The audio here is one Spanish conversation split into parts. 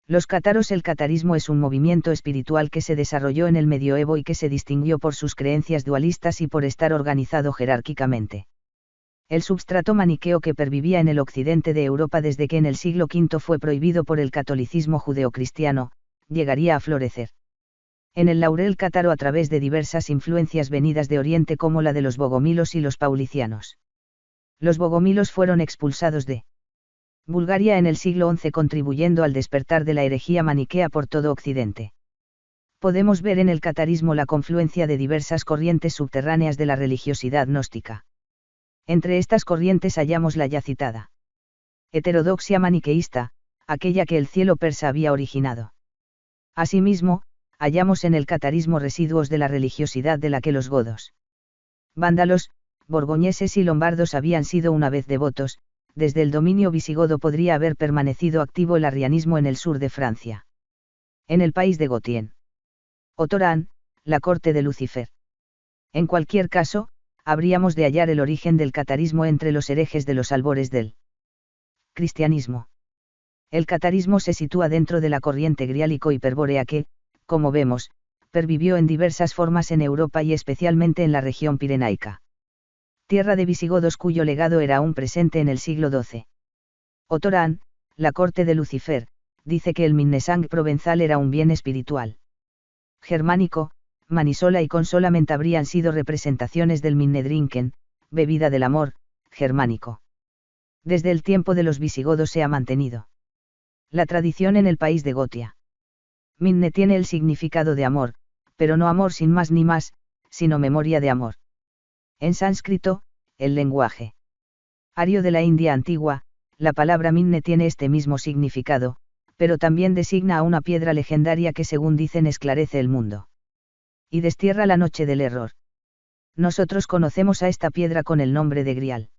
Los cátaros. El catarismo es un movimiento espiritual que se desarrolló en el medioevo y que se distinguió por sus creencias dualistas y por estar organizado jerárquicamente. El substrato maniqueo que pervivía en el occidente de Europa desde que en el siglo V fue prohibido por el catolicismo judeocristiano, llegaría a florecer en el laurel cátaro a través de diversas influencias venidas de Oriente como la de los bogomilos y los paulicianos. Los bogomilos fueron expulsados de Bulgaria en el siglo XI contribuyendo al despertar de la herejía maniquea por todo Occidente. Podemos ver en el catarismo la confluencia de diversas corrientes subterráneas de la religiosidad gnóstica. Entre estas corrientes hallamos la ya citada heterodoxia maniqueísta, aquella que el cielo persa había originado. Asimismo, hallamos en el catarismo residuos de la religiosidad de la que los godos, vándalos, borgoñeses y lombardos habían sido una vez devotos. Desde el dominio visigodo podría haber permanecido activo el arrianismo en el sur de Francia. En el país de Gotien o Torán, la corte de Lucifer. En cualquier caso, habríamos de hallar el origen del catarismo entre los herejes de los albores del cristianismo. El catarismo se sitúa dentro de la corriente griálico-hiperbórea que, como vemos, pervivió en diversas formas en Europa y especialmente en la región pirenaica. Tierra de visigodos cuyo legado era aún presente en el siglo XII. Otorán, la corte de Lucifer, dice que el Minnesang provenzal era un bien espiritual. Germánico, Manisola y Consolament habrían sido representaciones del Minnedrinken, bebida del amor, germánico. Desde el tiempo de los visigodos se ha mantenido la tradición en el país de Gotia. Minne tiene el significado de amor, pero no amor sin más ni más, sino memoria de amor. En sánscrito, el lenguaje ario de la India antigua, la palabra minne tiene este mismo significado, pero también designa a una piedra legendaria que según dicen esclarece el mundo y destierra la noche del error. Nosotros conocemos a esta piedra con el nombre de Grial.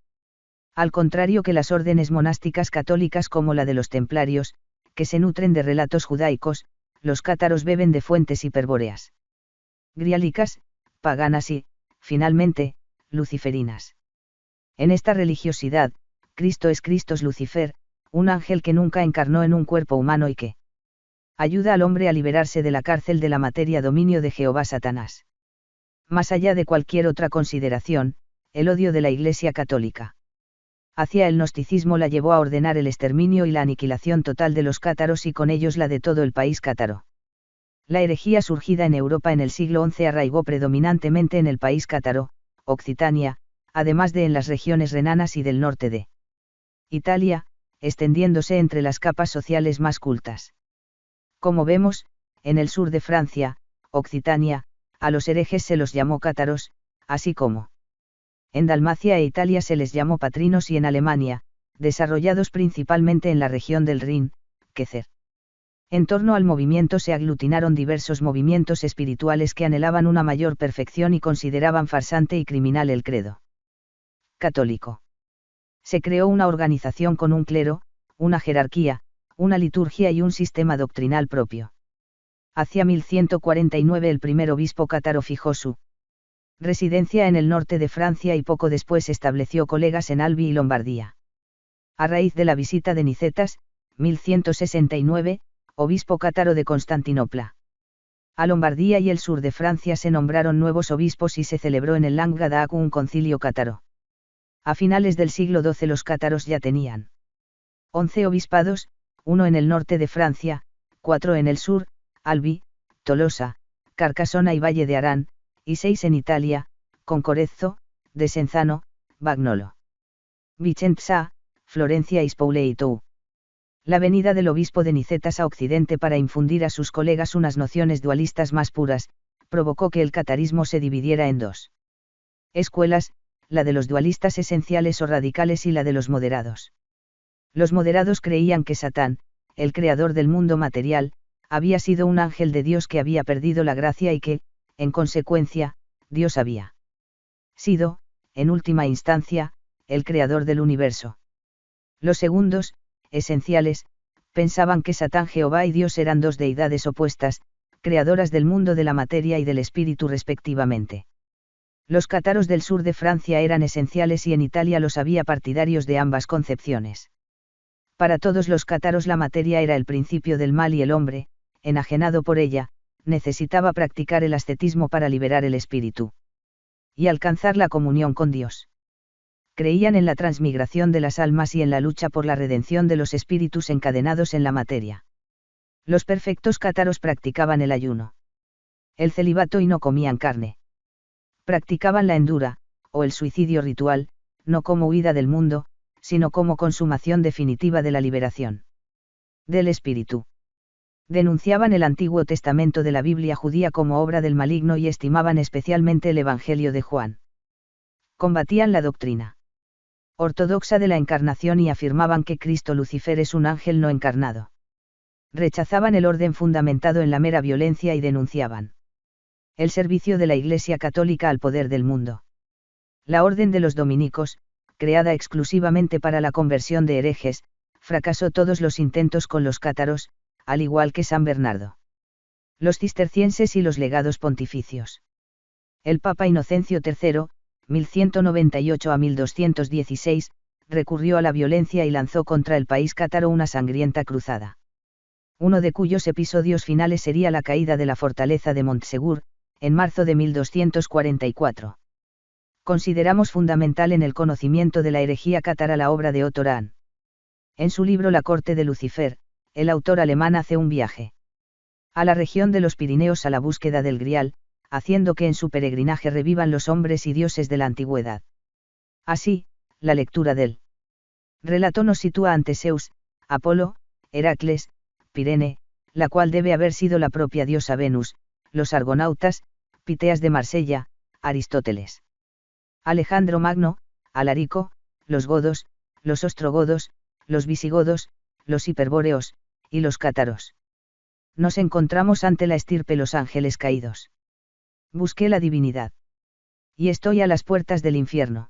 Al contrario que las órdenes monásticas católicas como la de los templarios, que se nutren de relatos judaicos, los cátaros beben de fuentes hiperbóreas, griálicas, paganas y, finalmente, luciferinas. En esta religiosidad, Cristo es Christos Lucifer, un ángel que nunca encarnó en un cuerpo humano y que ayuda al hombre a liberarse de la cárcel de la materia dominio de Jehová Satanás. Más allá de cualquier otra consideración, el odio de la Iglesia católica hacia el gnosticismo la llevó a ordenar el exterminio y la aniquilación total de los cátaros y con ellos la de todo el país cátaro. La herejía surgida en Europa en el siglo XI arraigó predominantemente en el país cátaro, Occitania, además de en las regiones renanas y del norte de Italia, extendiéndose entre las capas sociales más cultas. Como vemos, en el sur de Francia, Occitania, a los herejes se los llamó cátaros, así como en Dalmacia e Italia se les llamó patrinos y en Alemania, desarrollados principalmente en la región del Rin, Quecer. En torno al movimiento se aglutinaron diversos movimientos espirituales que anhelaban una mayor perfección y consideraban farsante y criminal el credo católico. Se creó una organización con un clero, una jerarquía, una liturgia y un sistema doctrinal propio. Hacia 1149 el primer obispo cátaro fijó su residencia en el norte de Francia y poco después estableció colegas en Albi y Lombardía. A raíz de la visita de Nicetas, 1169, obispo cátaro de Constantinopla. A Lombardía y el sur de Francia se nombraron nuevos obispos y se celebró en el Languedoc un concilio cátaro. A finales del siglo XII los cátaros ya tenían 11 obispados, 1 en el norte de Francia, 4 en el sur, Albi, Tolosa, Carcasona y Valle de Arán, y 6 en Italia, con Corezzo, Desenzano, Bagnolo, Vicenza, Florencia y Spoleto. La venida del obispo de Nicetas a Occidente para infundir a sus colegas unas nociones dualistas más puras, provocó que el catarismo se dividiera en dos escuelas, la de los dualistas esenciales o radicales y la de los moderados. Los moderados creían que Satán, el creador del mundo material, había sido un ángel de Dios que había perdido la gracia y que, en consecuencia, Dios había sido, en última instancia, el creador del universo. Los segundos, esenciales, pensaban que Satán, Jehová y Dios eran dos deidades opuestas, creadoras del mundo de la materia y del espíritu respectivamente. Los cátaros del sur de Francia eran esenciales y en Italia los había partidarios de ambas concepciones. Para todos los cátaros la materia era el principio del mal y el hombre, enajenado por ella, necesitaba practicar el ascetismo para liberar el espíritu y alcanzar la comunión con Dios. Creían en la transmigración de las almas y en la lucha por la redención de los espíritus encadenados en la materia. Los perfectos cátaros practicaban el ayuno, el celibato y no comían carne. Practicaban la endura, o el suicidio ritual, no como huida del mundo, sino como consumación definitiva de la liberación del espíritu. Denunciaban el Antiguo Testamento de la Biblia judía como obra del maligno y estimaban especialmente el Evangelio de Juan. Combatían la doctrina ortodoxa de la encarnación y afirmaban que Cristo Lucifer es un ángel no encarnado. Rechazaban el orden fundamentado en la mera violencia y denunciaban el servicio de la Iglesia Católica al poder del mundo. La Orden de los Dominicos, creada exclusivamente para la conversión de herejes, fracasó todos los intentos con los cátaros, al igual que San Bernardo, los cistercienses y los legados pontificios. El Papa Inocencio III, 1198 a 1216, recurrió a la violencia y lanzó contra el país cátaro una sangrienta cruzada, uno de cuyos episodios finales sería la caída de la fortaleza de Montsegur, en marzo de 1244. Consideramos fundamental en el conocimiento de la herejía cátara la obra de Otto Rahn. En su libro La corte de Lucifer, el autor alemán hace un viaje a la región de los Pirineos a la búsqueda del Grial, haciendo que en su peregrinaje revivan los hombres y dioses de la antigüedad. Así, la lectura del relato nos sitúa ante Zeus, Apolo, Heracles, Pirene, la cual debe haber sido la propia diosa Venus, los argonautas, Piteas de Marsella, Aristóteles, Alejandro Magno, Alarico, los godos, los ostrogodos, los visigodos, los hiperbóreos, y los cátaros. Nos encontramos ante la estirpe los ángeles caídos. Busqué la divinidad. Y estoy a las puertas del infierno.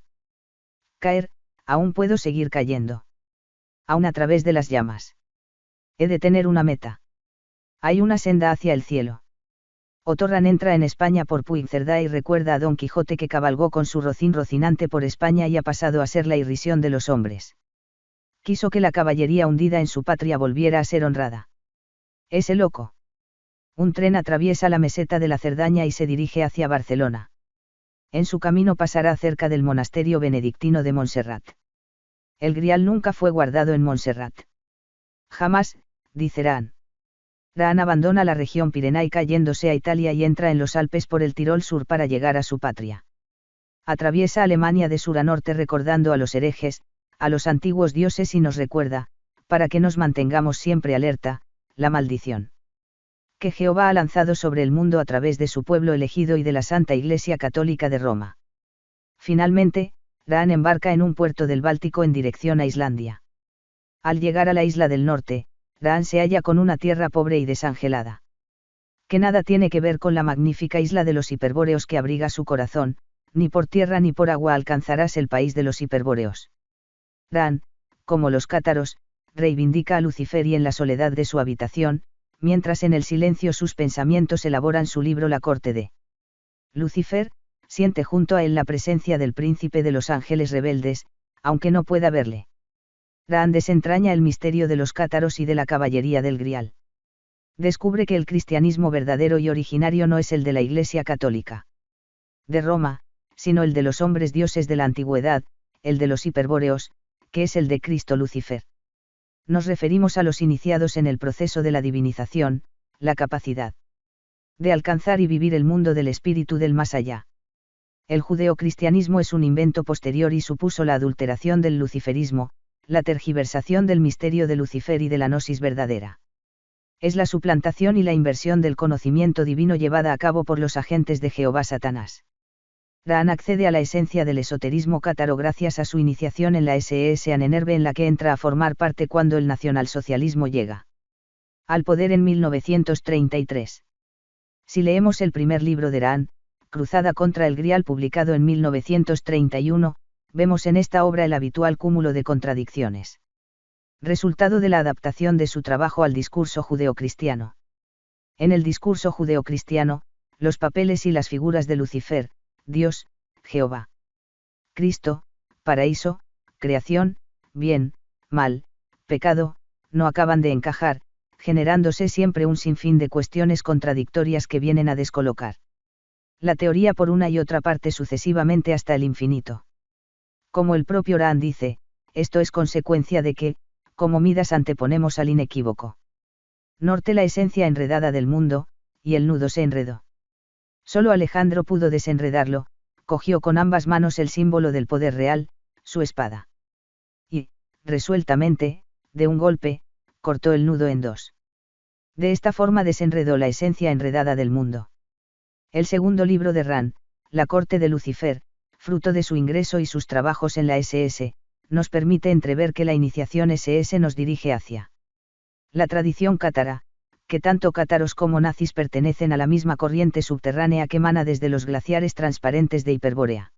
Caer, aún puedo seguir cayendo. Aún a través de las llamas. He de tener una meta. Hay una senda hacia el cielo. Otto Rahn entra en España por Puigcerdá y recuerda a Don Quijote que cabalgó con su rocín rocinante por España y ha pasado a ser la irrisión de los hombres. Quiso que la caballería hundida en su patria volviera a ser honrada. Ese loco. Un tren atraviesa la meseta de la Cerdaña y se dirige hacia Barcelona. En su camino pasará cerca del monasterio benedictino de Montserrat. El Grial nunca fue guardado en Montserrat. Jamás, dice Rahn. Rahn abandona la región pirenaica yéndose a Italia y entra en los Alpes por el Tirol sur para llegar a su patria. Atraviesa Alemania de sur a norte recordando a los herejes, a los antiguos dioses y nos recuerda, para que nos mantengamos siempre alerta, la maldición que Jehová ha lanzado sobre el mundo a través de su pueblo elegido y de la Santa Iglesia Católica de Roma. Finalmente, Rahn embarca en un puerto del Báltico en dirección a Islandia. Al llegar a la isla del norte, Rahn se halla con una tierra pobre y desangelada, que nada tiene que ver con la magnífica isla de los hiperbóreos que abriga su corazón, ni por tierra ni por agua alcanzarás el país de los hiperbóreos. Rahn, como los cátaros, reivindica a Lucifer y en la soledad de su habitación, mientras en el silencio sus pensamientos elaboran su libro La corte de Lucifer, siente junto a él la presencia del príncipe de los ángeles rebeldes, aunque no pueda verle. Rahn desentraña el misterio de los cátaros y de la caballería del Grial. Descubre que el cristianismo verdadero y originario no es el de la Iglesia Católica de Roma, sino el de los hombres dioses de la antigüedad, el de los hiperbóreos, que es el de Cristo Lucifer. Nos referimos a los iniciados en el proceso de la divinización, la capacidad de alcanzar y vivir el mundo del espíritu del más allá. El judeocristianismo es un invento posterior y supuso la adulteración del luciferismo, la tergiversación del misterio de Lucifer y de la gnosis verdadera. Es la suplantación y la inversión del conocimiento divino llevada a cabo por los agentes de Jehová Satanás. Rahn accede a la esencia del esoterismo cátaro gracias a su iniciación en la SS Ahnenerbe en la que entra a formar parte cuando el nacionalsocialismo llega al poder en 1933. Si leemos el primer libro de Rahn, Cruzada contra el Grial publicado en 1931, vemos en esta obra el habitual cúmulo de contradicciones. Resultado de la adaptación de su trabajo al discurso judeocristiano. En el discurso judeocristiano, los papeles y las figuras de Lucifer, Dios, Jehová, Cristo, paraíso, creación, bien, mal, pecado, no acaban de encajar, generándose siempre un sinfín de cuestiones contradictorias que vienen a descolocar la teoría por una y otra parte sucesivamente hasta el infinito. Como el propio Rand dice, esto es consecuencia de que, como Midas anteponemos al inequívoco norte la esencia enredada del mundo, y el nudo se enredó. Solo Alejandro pudo desenredarlo, cogió con ambas manos el símbolo del poder real, su espada. Y, resueltamente, de un golpe, cortó el nudo en dos. De esta forma desenredó la esencia enredada del mundo. El segundo libro de Rand, La corte de Lucifer, fruto de su ingreso y sus trabajos en la SS, nos permite entrever que la iniciación SS nos dirige hacia la tradición cátara, que tanto cátaros como nazis pertenecen a la misma corriente subterránea que emana desde los glaciares transparentes de Hiperbórea.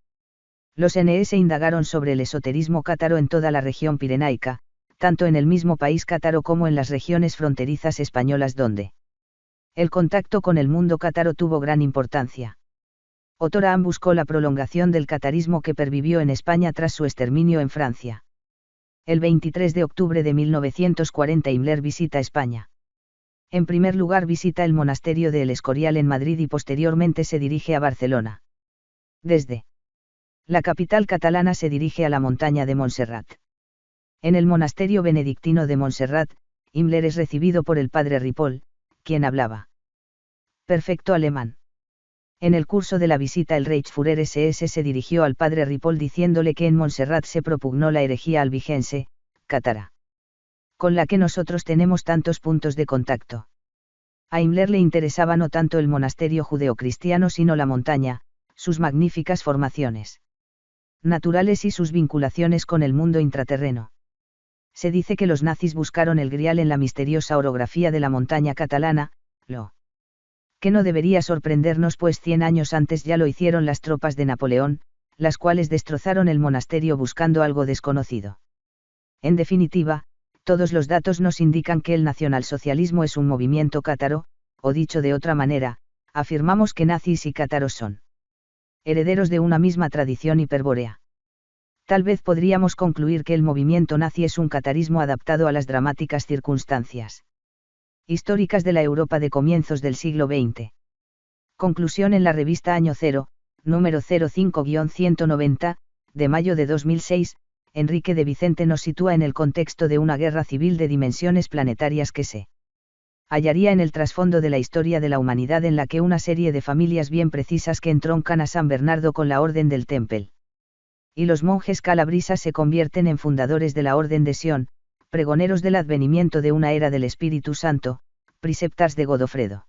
Los NS indagaron sobre el esoterismo cátaro en toda la región pirenaica, tanto en el mismo país cátaro como en las regiones fronterizas españolas donde el contacto con el mundo cátaro tuvo gran importancia. Otto Rahn buscó la prolongación del catarismo que pervivió en España tras su exterminio en Francia. El 23 de octubre de 1940 Himmler visita España. En primer lugar visita el monasterio de El Escorial en Madrid y posteriormente se dirige a Barcelona. Desde la capital catalana se dirige a la montaña de Montserrat. En el monasterio benedictino de Montserrat, Himmler es recibido por el padre Ripoll, quien hablaba perfecto alemán. En el curso de la visita el Reichsführer SS se dirigió al padre Ripoll diciéndole que en Montserrat se propugnó la herejía albigense, cátara, con la que nosotros tenemos tantos puntos de contacto. A Himmler le interesaba no tanto el monasterio judeocristiano sino la montaña, sus magníficas formaciones naturales y sus vinculaciones con el mundo intraterreno. Se dice que los nazis buscaron el grial en la misteriosa orografía de la montaña catalana, lo que no debería sorprendernos pues 100 años antes ya lo hicieron las tropas de Napoleón, las cuales destrozaron el monasterio buscando algo desconocido. En definitiva, todos los datos nos indican que el nacionalsocialismo es un movimiento cátaro, o dicho de otra manera, afirmamos que nazis y cátaros son herederos de una misma tradición hiperbórea. Tal vez podríamos concluir que el movimiento nazi es un catarismo adaptado a las dramáticas circunstancias históricas de la Europa de comienzos del siglo XX. Conclusión en la revista Año Cero, número 05-190, de mayo de 2006, Enrique de Vicente nos sitúa en el contexto de una guerra civil de dimensiones planetarias que se hallaría en el trasfondo de la historia de la humanidad en la que una serie de familias bien precisas que entroncan a San Bernardo con la Orden del Temple y los monjes calabrisas se convierten en fundadores de la Orden de Sion, pregoneros del advenimiento de una era del Espíritu Santo, preceptars de Godofredo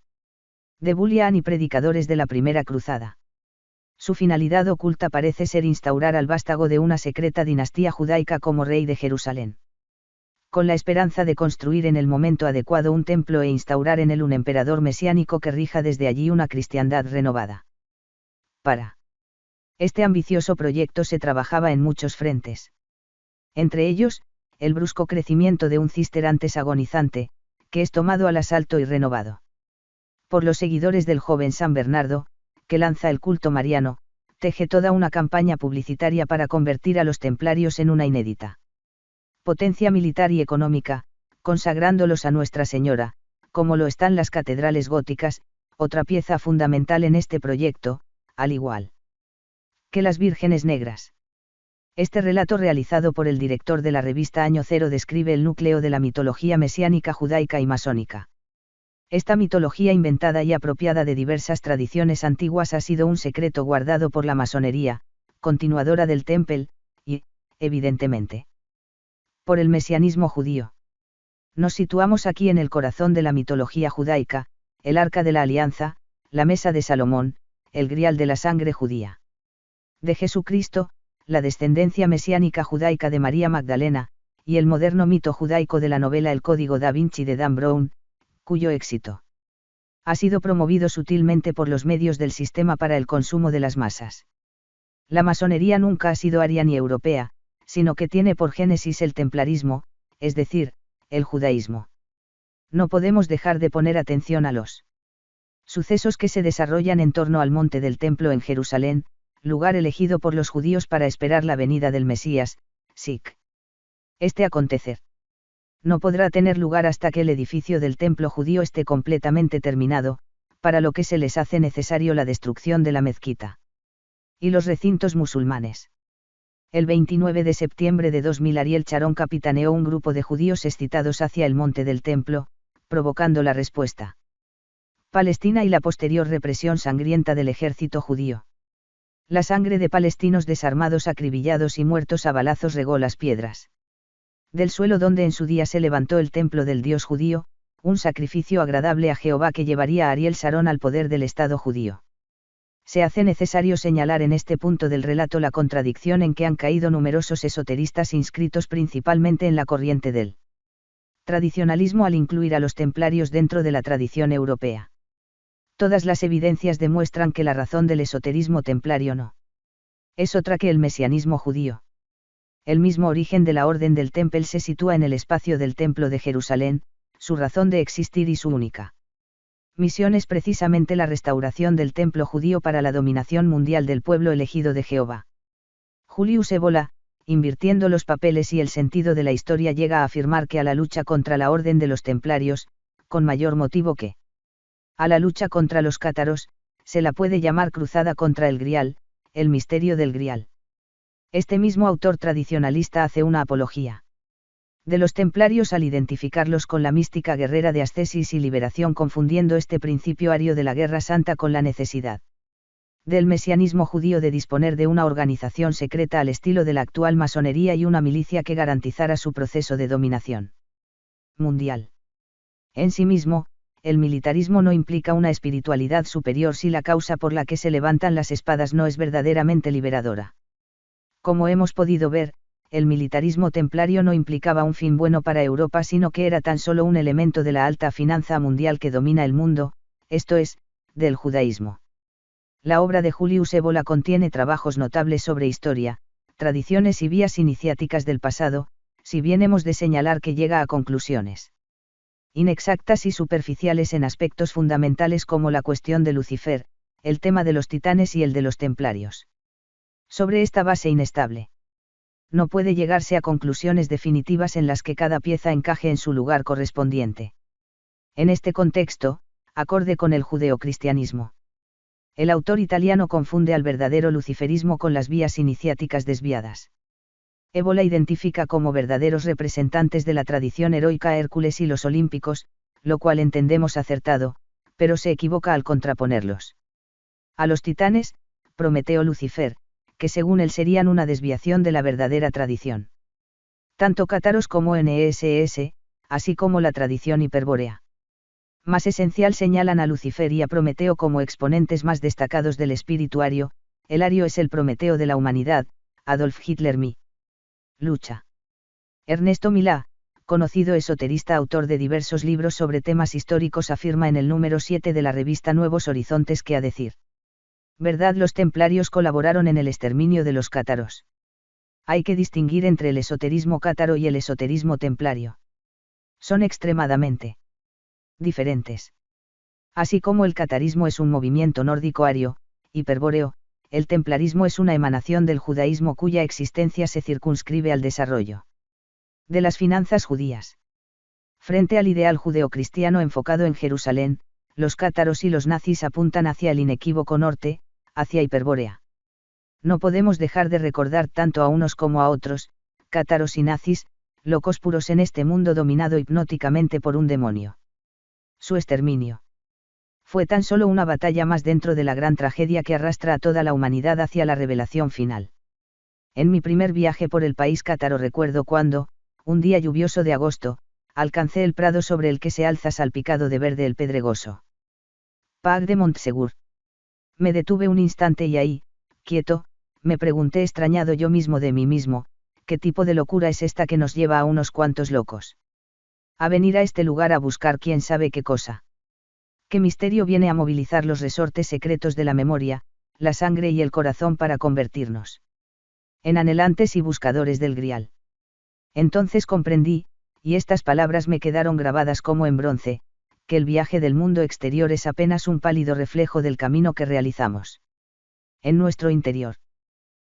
de Bullian y predicadores de la Primera Cruzada. Su finalidad oculta parece ser instaurar al vástago de una secreta dinastía judaica como rey de Jerusalén, con la esperanza de construir en el momento adecuado un templo e instaurar en él un emperador mesiánico que rija desde allí una cristiandad renovada. Para este ambicioso proyecto se trabajaba en muchos frentes. Entre ellos, el brusco crecimiento de un Cister antes agonizante, que es tomado al asalto y renovado por los seguidores del joven San Bernardo, que lanza el culto mariano, teje toda una campaña publicitaria para convertir a los templarios en una inédita potencia militar y económica, consagrándolos a Nuestra Señora, como lo están las catedrales góticas, otra pieza fundamental en este proyecto, al igual que las vírgenes negras. Este relato realizado por el director de la revista Año Cero describe el núcleo de la mitología mesiánica judaica y masónica. Esta mitología inventada y apropiada de diversas tradiciones antiguas ha sido un secreto guardado por la masonería, continuadora del Temple, y, evidentemente, por el mesianismo judío. Nos situamos aquí en el corazón de la mitología judaica, el Arca de la Alianza, la Mesa de Salomón, el Grial de la sangre judía de Jesucristo, la descendencia mesiánica judaica de María Magdalena, y el moderno mito judaico de la novela El Código da Vinci de Dan Brown, cuyo éxito ha sido promovido sutilmente por los medios del sistema para el consumo de las masas. La masonería nunca ha sido aria ni europea, sino que tiene por génesis el templarismo, es decir, el judaísmo. No podemos dejar de poner atención a los sucesos que se desarrollan en torno al monte del templo en Jerusalén, lugar elegido por los judíos para esperar la venida del Mesías, Sikh. Este acontecer No podrá tener lugar hasta que el edificio del templo judío esté completamente terminado, para lo que se les hace necesario la destrucción de la mezquita. Y los recintos musulmanes. El 29 de septiembre de 2000 Ariel Sharon capitaneó un grupo de judíos excitados hacia el monte del templo, provocando la respuesta Palestina y la posterior represión sangrienta del ejército judío. La sangre de palestinos desarmados, acribillados y muertos a balazos regó las piedras del suelo donde en su día se levantó el templo del Dios judío, un sacrificio agradable a Jehová que llevaría a Ariel Sharon al poder del Estado judío. Se hace necesario señalar en este punto del relato la contradicción en que han caído numerosos esoteristas inscritos principalmente en la corriente del tradicionalismo al incluir a los templarios dentro de la tradición europea. Todas las evidencias demuestran que la razón del esoterismo templario no es otra que el mesianismo judío. El mismo origen de la Orden del Temple se sitúa en el espacio del Templo de Jerusalén, su razón de existir y su única misión es precisamente la restauración del templo judío para la dominación mundial del pueblo elegido de Jehová. Julius Evola, invirtiendo los papeles y el sentido de la historia, llega a afirmar que a la lucha contra la orden de los templarios, con mayor motivo que a la lucha contra los cátaros, se la puede llamar cruzada contra el Grial, el misterio del Grial. Este mismo autor tradicionalista hace una apología de los templarios al identificarlos con la mística guerrera de ascesis y liberación, confundiendo este principio ario de la guerra santa con la necesidad del mesianismo judío de disponer de una organización secreta al estilo de la actual masonería y una milicia que garantizara su proceso de dominación mundial. En sí mismo, el militarismo no implica una espiritualidad superior si la causa por la que se levantan las espadas no es verdaderamente liberadora. Como hemos podido ver, el militarismo templario no implicaba un fin bueno para Europa, sino que era tan solo un elemento de la alta finanza mundial que domina el mundo, esto es, del judaísmo. La obra de Julius Evola contiene trabajos notables sobre historia, tradiciones y vías iniciáticas del pasado, si bien hemos de señalar que llega a conclusiones inexactas y superficiales en aspectos fundamentales como la cuestión de Lucifer, el tema de los titanes y el de los templarios. Sobre esta base inestable, no puede llegarse a conclusiones definitivas en las que cada pieza encaje en su lugar correspondiente. En este contexto, acorde con el judeocristianismo, el autor italiano confunde al verdadero luciferismo con las vías iniciáticas desviadas. Evola identifica como verdaderos representantes de la tradición heroica a Hércules y los olímpicos, lo cual entendemos acertado, pero se equivoca al contraponerlos a los titanes, Prometeo, Lucifer, que según él serían una desviación de la verdadera tradición. Tanto cátaros como NSS, así como la tradición hiperbórea más esencial, señalan a Lucifer y a Prometeo como exponentes más destacados del espíritu ario. El ario es el Prometeo de la humanidad, Adolf Hitler. Lucha. Ernesto Milá, conocido esoterista, autor de diversos libros sobre temas históricos, afirma en el número 7 de la revista Nuevos Horizontes que, a decir verdad, los templarios colaboraron en el exterminio de los cátaros. Hay que distinguir entre el esoterismo cátaro y el esoterismo templario. Son extremadamente diferentes. Así como el catarismo es un movimiento nórdico ario, hiperbóreo, el templarismo es una emanación del judaísmo cuya existencia se circunscribe al desarrollo de las finanzas judías. Frente al ideal judeocristiano enfocado en Jerusalén, los cátaros y los nazis apuntan hacia el inequívoco norte, hacia Hiperbórea. No podemos dejar de recordar tanto a unos como a otros, cátaros y nazis, locos puros en este mundo dominado hipnóticamente por un demonio. Su exterminio fue tan solo una batalla más dentro de la gran tragedia que arrastra a toda la humanidad hacia la revelación final. En mi primer viaje por el país cátaro recuerdo cuando, un día lluvioso de agosto, alcancé el prado sobre el que se alza salpicado de verde el pedregoso Pac de Montsegur. Me detuve un instante y ahí, quieto, me pregunté extrañado yo mismo de mí mismo, ¿qué tipo de locura es esta que nos lleva a unos cuantos locos a venir a este lugar a buscar quién sabe qué cosa? ¿Qué misterio viene a movilizar los resortes secretos de la memoria, la sangre y el corazón para convertirnos en anhelantes y buscadores del Grial? Entonces comprendí, y estas palabras me quedaron grabadas como en bronce, que el viaje del mundo exterior es apenas un pálido reflejo del camino que realizamos en nuestro interior.